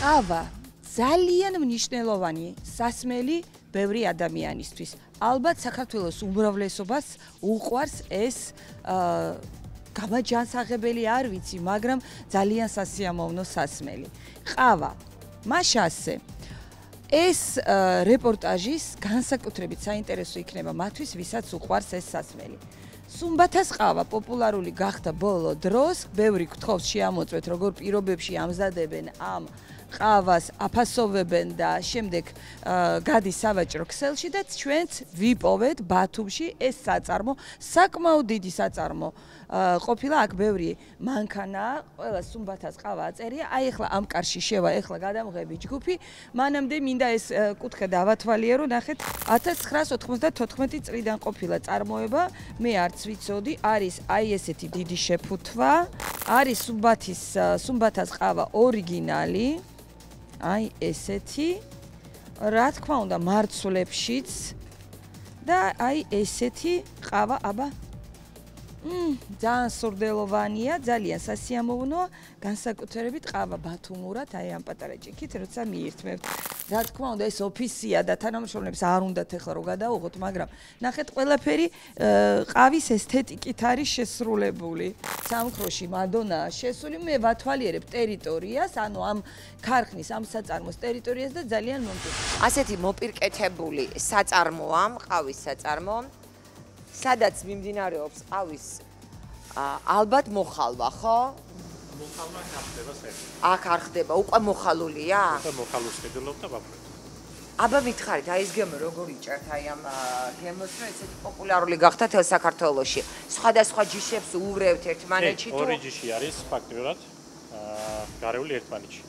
ყავა ძალიან მნიშვნელოვანი სასმელი ბევრი ადამიანისთვის. ალბათ საქართველოს უმრავლესობას უყვარს ეს გამაჯანსაღებელი არ ვიცი, მაგრამ ძალიან სასიამოვნო სასმელი. ყავა. მაშ ასე. ეს რეპორტაჟის განსაკუთრებით საინტერესო იქნება მათთვის, ვისაც უყვარს ეს სასმელი. სუმბათას ყავა პოპულარული გახდა ბოლო დროს, ბევრი გთხოვს შეამოწმეთ, როგორ პირობებში ამზადებენ ამ ყავას, აფასოვებენ და შემდეგ გადის სავაჭრო ქსელში და ჩვენც ვიპოვეთ ბათუმში ეს საწარმო, საკმაოდ დიდი საწარმო ყოფილა, აქ ბევრი მანქანა, ყველა სუმბათას ყავა აწერია. აი ახლა ამ კარში შევა, ახლა გადამღები ჯგუფი, მანამდე მინდა ეს კუთხე დავათვალიერო, ნახეთ 1994 წლიდან ყოფილა წარმოება, მე არც ვიცოდი, არის აი ესეთი დიდი შეფუთვა, არის სუმბათას ყავა ორიგინალი. აი ესეთი, რა თქმა უნდა, მარცვლებშიც და აი ესეთი ყავა, აბა ძალიან სურდელოვანია, ძალიან სასიამოვნოა, განსაკუთრებით ყავა ბათუმურად, აი ამ პატარა ჭიქით, როცა მიირთმევთ. რა თქმა უნდა, ეს ოფისია და თანამშრომლებს არ უნდათ ახლა რომ გადაუღოთ, მაგრამ ნახეთ, ყველაფერი ყავის ესთეტიკით არის შესრულებული. სამხროში მადონაა შესული, მე ვათვალიერებ ტერიტორიას, ანუ ამ ქარხნის, ამ საწარმოს ტერიტორიას და ძალიან მომწონს. ასეთი მოპირკეთებული საწარმოა, ყავის საწარმო, სადაც მიმდინარეობს ყავის ალბათ მოხალვა, ხო? მოხალვა ხდება საერთოდ. აქ არ ხდება, უკვე მოხალულია? უკვე მოხალვის შეძლობ და ვაფრეთ. აბა მითხარით, აი ეს გემო როგორ იჭერთ აი ამ გემოს, რომ ესეთი პოპულარული გახდა თელ საქართველოში. სხვადასხვა ჯიშებს უვრევთ ერთმანეთში თუ ორი ჯიში არის ფაქტიურად გარეული ერთმანეთში.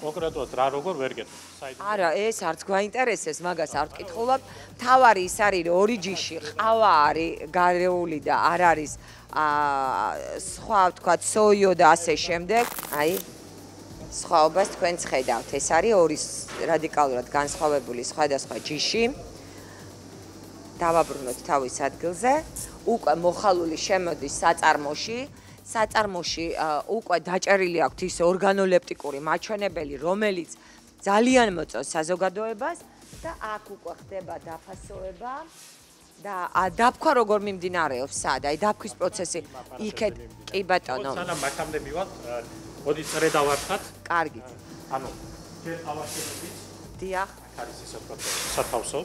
კონკრეტულად რა როგორ ვერ გეტყვი. არა, ეს არც გვაინტერესებს, მაგას არ ვკითხულობ. თავარი ის არის, რომ ორი ჯიში ყავა არის გარეული და არ არის სხვა ვთქვათ, სოიო და ასე შემდეგ. აი სხვაობას თქვენც ხედავთ. ეს არის ორი რადიკალურად განსხვავებული სხვადასხვა ჯიში. დავაბრუნოთ თავის ადგილზე. უკვე მოხალული შემოდის საწარმოში. საწარმოში უკვე დაჭერილი აქვს ის ორგანოლეპტიკური მაჩვენებელი, რომელიც ძალიან მოწონს საზოგადოებას და აქ უკვე ხდება დაფასოება და დაფქვა როგორ მიმდინარეობს, სად? აი დაფქვის პროცესი იქეთ, კი ბატონო. სანამ მაქამდე მივად, მოდი წრე დავარხათ. კარგით. ანუ ჯერ ავაშენებით. დიახ. არის ისე ვთქვათ, სათავსო,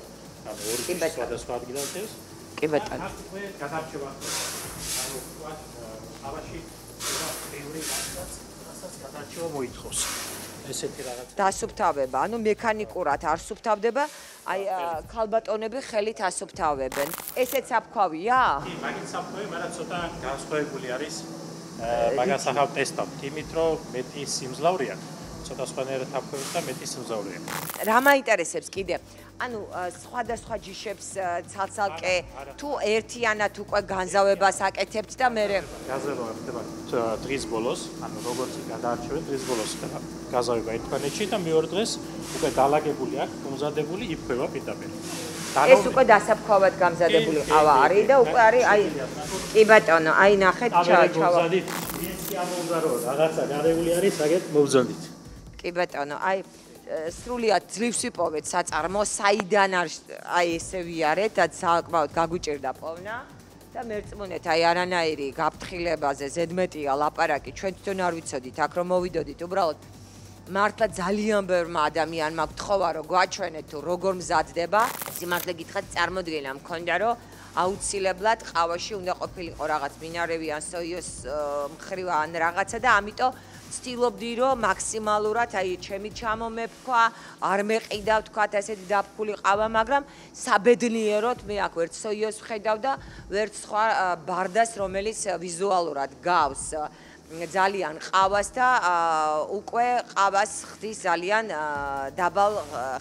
ანუ ორი სხვადასხვა ადგილას ეს. კი ბატონო. აქ უკვე გადარჩევა ხდება. ანუ ვთქვათ, ავაში ბევრი რასაც გადარჩევა მოითხოვს. ესეთი რაღაც. დასუფთავება, ანუ მექანიკურად არ სუფთავდება, აი ქალბატონები ხელით ასუფთავებენ. ესეც საფქვავია? კი, მაგით საფქვავი, მაგრამ ცოტა განსხვავებული არის. მაგას ახავ ტესტავთ, იმით რომ მეტი სიმძლავრე აქვს. ცოტა სხვანაირად საფქვევს და მეტი სიმძლავრე აქვს. რა მაინტერესებს კიდე? ანუ სხვადასხვა ჯიშებს ცალ-ცალკე თუ ერთიანად უკვე განზავებას აკეთებთ და მე გაზავება ხდება დღის ბოლოს, ანუ როგორც გადაარჩევენ დღის ბოლოს ხდება გაზავება ერთმანეთში და მეორე დღეს უკვე დალაგებული აქვს, მომზადებული იფქვევა პირდაპირ. ეს უკვე დასაფქვავად გამზადებული ყავა არის და უკვე არის აი კი ბატონო, აი ნახეთ ჩავა. ამოვზარო რაღაცა გარეული არის, აგეთ მოვზადით. კი ბატონო, აი სრულიად ძლივს ვიპოვეთ საწარმო, საიდან აი ესე ვიარეთ და საკმაოდ გაგვიჭირდა პოვნა და მერწმუნეთ, აი არანაირი გაფრთხილებაზე ზედმეტია ლაპარაკი, ჩვენ თვითონ არ ვიცოდით აქ რომ მოვიდოდით, უბრალოდ მართლა ძალიან ბევრმა ადამიანმა გთხოვა რომ გვაჩვენეთ თუ როგორ მზადდება. სიმართლე გითხრათ, წარმოდგენა მქონდა რომ აუცილებლად ყავაში უნდა ყოფილიყო რაღაც მინარევი ან სოიოს მხრივ ან რაღაცა და ამიტომ ვცდილობდი რომ მაქსიმალურად აი ჩემი ჩამომეფქვა, არ მეყიდა ვთქვათ ესეთი დაფქული ყავა, მაგრამ საბედნიეროდ მე აქ ვერც სოიოს ვხედავ და ვერც სხვა ბარდას, რომელიც ვიზუალურად გავს ძალიან ყავას და უკვე ყავას ხდის ძალიან დაბალ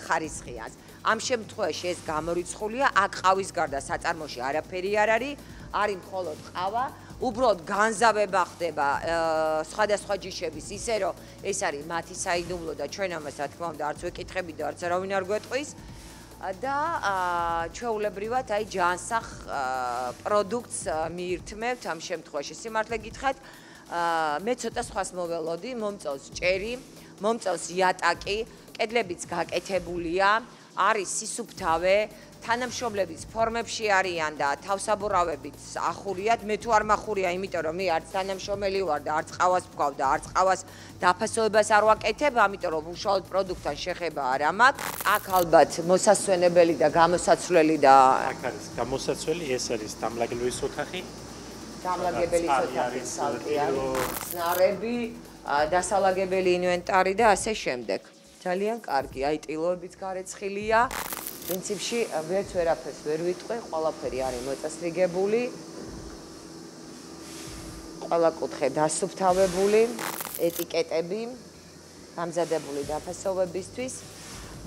ხარისხიანს. ამ შემთხვევაში ეს გამორიცხულია, აქ ყავის გარდა საწარმოში არაფერი არ არის, არის მხოლოდ ყავა. უბრალოდ განზავება ხდება სხვადასხვა ჯიშების, ისე რომ ეს არის მათი საიდუმლო და ჩვენ ამას რა თქმა უნდა არც ვეკითხებით და არც არავინ არ გვეტყვის და ჩვეულებრივად აი ჯანსაღ პროდუქტს მიირთმევთ ამ შემთხვევაში. სიმართლე გითხრათ, მე ცოტა სხვას მოველოდი, მომწონს ჭერი, მომწონს იატაკი, კედლებიც გაკეთებულია, არის სისუფთავე, თანამშრომლებიც ფორმებში არიან და თავსაბურავებით ახურიათ. მე თუ არ მახურია, იმიტომ რომ მე არც თანამშრომელი ვარ და არც ყავას ვქავ და არც ყავას დაფასებებას არ ვაკეთებ, ამიტომ რომ უშუალოდ პროდუქტთან შეხება არ მაქვს. აქ ალბათ მოსასვენებელი და გამოსაცვლელი და აქ არის გამოსაცვლელი, ეს არის დამლაგების ოთახი. დამლაგებელი ოთახი, წნარები, დასალაგებელი ინვენტარი და ასე შემდეგ. ძალიან კარგი, აი ტილოებიც გარეცხილია. პრინციპში ვერც ვერაფერს ვერ ვიტყვი, ყველაფერი არის მოწესრიგებული. ყველა კუთხე დასუფთავებული, ეტიკეტები, გამზადებული დაფასებებისთვის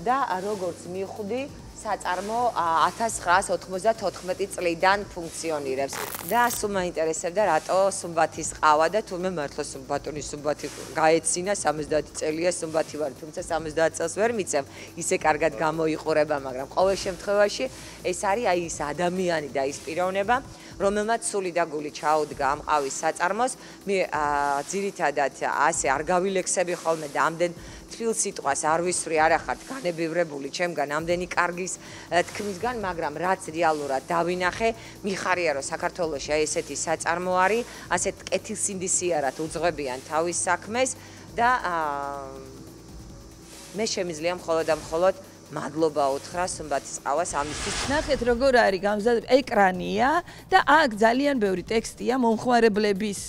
და როგორც მივხვდი, საწარმო 1994 წლიდან ფუნქციონირებს. და სულ მაინტერესებდა, რატო სუმბათის ყავა და თურმე მართლა ბატონი სუმბათი გაეცინა 70 წელია სუმბათი ვარ, თუმცა 70 წელს ვერ მიცემ, ისე კარგად გამოიყურება, მაგრამ ყოველ შემთხვევაში ეს არის აი ის ადამიანი და ის პიროვნება, რომელმაც სული და გული ჩაუდგა ამ ყავის საწარმოს. მე ძირითადად ასე არ გავილექსები ხოლმე და ამდენ თბილ სიტყვას არ ვისვრი, არ ახართ განებივრებული ჩემგან ამდენი კარგის თქმისგან, მაგრამ რაც რეალურად დავინახე, მიხარია რომ საქართველოში აი ესეთი საწარმო არის, ასეთ კეთილსინდისიერად უძღვებიან თავის საქმეს და მე შემიძლია მხოლოდ და მხოლოდ მადლობა უთხრა სუმბათის ყავას ამისთვის. ნახეთ როგორ არის გამზადებული, ეკრანია და აქ ძალიან ბევრი ტექსტია, მომხმარებლების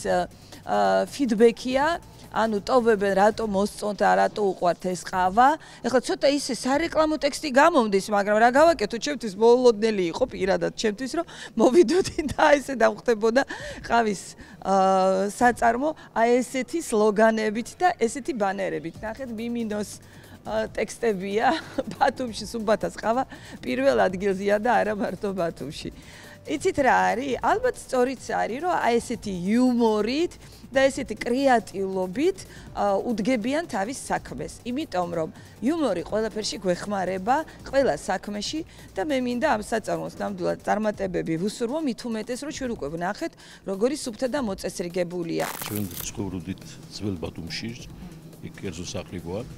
ფიდბექია. ანუ ტოვებენ რატო მოსწონთ და რატო უყვართ ეს ყავა. ეხლა ცოტა ისე სარეკლამო ტექსტი გამომდის, მაგრამ რა გავაკეთო, ჩემთვის მოულოდნელი იყო პირადად ჩემთვის, რომ მოვიდოდი და ესე დავხდებოდა ყავის საწარმო აი ესეთი სლოგანებით და ესეთი ბანერებით. ნახეთ მიმინოს ტექსტებია, ბათუმში სუმბათას ყავა პირველ ადგილზეა და არა მარტო ბათუმში. იცით რა არის? ალბათ სწორიც არის, რომ აი ესეთი იუმორით და ესეთი კრეატიულობით უდგებიან თავის საქმეს. იმიტომ რომ იუმორი ყველაფერში გვეხმარება, ყველა საქმეში და მე მინდა ამ საწარმოს ნამდვილად წარმატებები ვუსურვო, მით უმეტეს რომ ჩვენ უკვე ვნახეთ, როგორი სუფთა და მოწესრიგებულია. ჩვენ ცხოვრობდით ძველ ბათუმში, იქ კერძო სახლი გვაქვს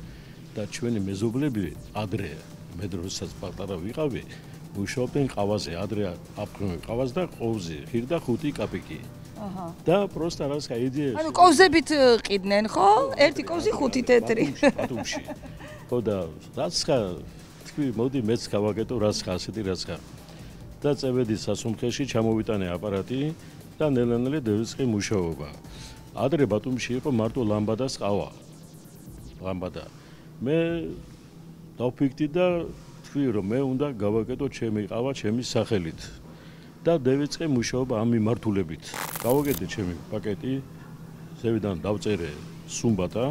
და ჩვენი მეზობლები ადრე მე როდესაც პატარა ვიყავი, მუშაობდნენ ყავაზე, ადრე აფრთხილდნენ ყავას და ყოვზე, ხირდა 5 კაპიკი. და პროსტა რას გაიდეა. ანუ ყოვზებით ყიდნენ, ხო? ერთი ყოვზი 5 თეთრი. ბათუმში. ხო და რაც ხა თქვი, მოდი მეც გავაკეთო რაც ხა ასეთი რაც ხა. და წევედი სასუმხეში, ჩამოვიტანე აპარატი და ნელ-ნელა დავიწყე მუშაობა. ადრე ბათუმში იყო მარტო ლამბადას ყავა. ლამბადა. მე დავფიქრდი და თქვი რომ მე უნდა გავაკეთო ჩემი ყავა ჩემი სახელით. და დავიწყე მუშაობა ამ მიმართულებით. გავაკეთე ჩემი პაკეტი, ზევიდან დავწერე სუმბათა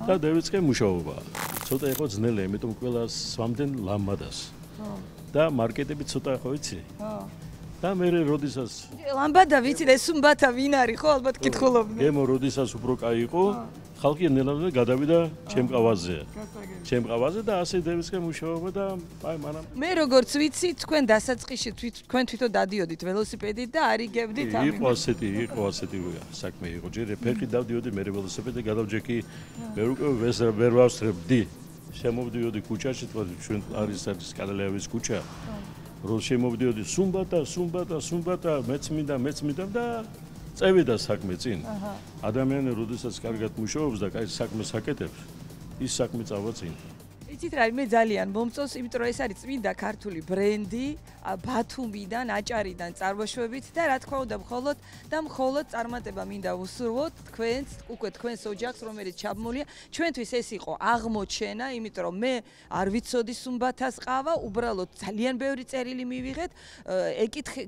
და დავიწყე მუშაობა. ცოტა იყო ძნელი, იმიტომ ყველა სვამდნენ ლამბადას. და მარკეტები ცოტა ხო იცი? ხო. და მე როდესაც ლამბადა ვიცი ეს სუმბათა ვინ არის ხო ალბათ კითხულობდნენ. გემო როდესაც უფრო კაი იყო, ხალხი ნელა გადავიდა ჩემ ყავაზე. ჩემ ყავაზე და ასე დავიწყე მუშაობა და აი მანამ მე როგორც ვიცი, თქვენ დასაწყისში თქვენ თვითონ დადიოდით ველოსიპედით და არიგებდით ამ იყო ასეთი საქმე იყო. ჯერ ფეხი დავდიოდი მე ველოსიპედზე გადავჯექი, მე უკვე ვერ ვავსრებდი. შემოვდიოდი ქუჩაში, თქვა ჩვენ არის კანალეავის ქუჩა. რომ შემოვდიოდი სუმბათა, მეც მინდა და წევიდა საქმე წინ. ადამიანი როდესაც კარგად მუშაობს და კაი საქმეს აკეთებს, ის საქმე წავა წინ. იცით რა, მე ძალიან მომწონს, იმიტომ რომ ეს არის წმინდა ქართული ბრენდი, ბათუმიდან, აჭარიდან წარმოშვებით და რა თქმა უნდა მხოლოდ წარმატება მინდა ვუსურვოთ თქვენს ოჯახს, რომელიც ჩაბმულია. ჩვენთვის ეს იყო აღმოჩენა, იმიტომ რომ მე არ ვიცოდი სუმბათას ყავა, უბრალოდ ძალიან ბევრი წერილი მივიღეთ,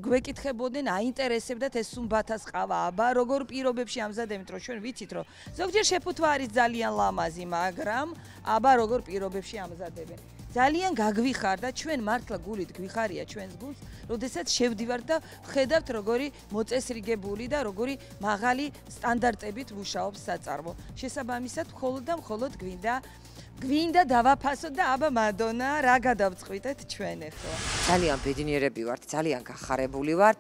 გვეკითხებოდნენ, აინტერესებდათ ეს სუმბათას ყავა, აბა როგორ პირობებში ამზადებთ, რომ ჩვენ ვიცით, რომ ზოგჯერ შეფუთვა არის ძალიან ლამაზი, მაგრამ აბა როგორ პირობებში ამზადებენ. ძალიან გაგვიხარდა, ჩვენ მართლა გულით გვიხარია ჩვენს გულს, როდესაც შევდივართ და ვხედავთ როგორი მოწესრიგებული და როგორი მაღალი სტანდარტებით მუშაობს საწარმო. შესაბამისად, მხოლოდ გვინდა დავაფასოთ და აბა მადონა, რა გადავწყვიტეთ ჩვენ ახლა. ძალიან ბედნიერები ვართ, ძალიან გახარებული ვართ.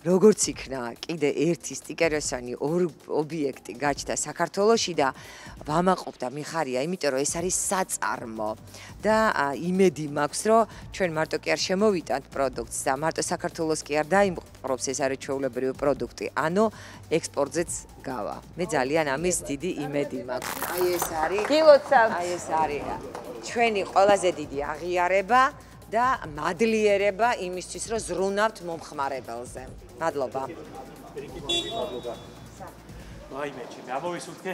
როგორც იქნა კიდე ერთი სტიკეროსანი ორ ობიექტი გაჩნდა საქართველოში და ვამაყობ და მიხარია, იმიტომ რომ ეს არის საწარმო და იმედი მაქვს, რომ ჩვენ მარტო კი არ შემოვიტანთ პროდუქტს და მარტო საქართველოს კი არ დაიმყრობს ეს არაჩვეულებრივი პროდუქტი, ანუ ექსპორტზეც გავა. მე ძალიან ამის დიდი იმედი მაქვს. აი ეს არის. გილოცავთ. აი ეს არის ჩვენი ყველაზე დიდი აღიარება და მადლიერება იმისთვის, რომ ზრუნავთ მომხმარებელზე. მადლობა. ვაიმე, ჩემი ამოვისურვე.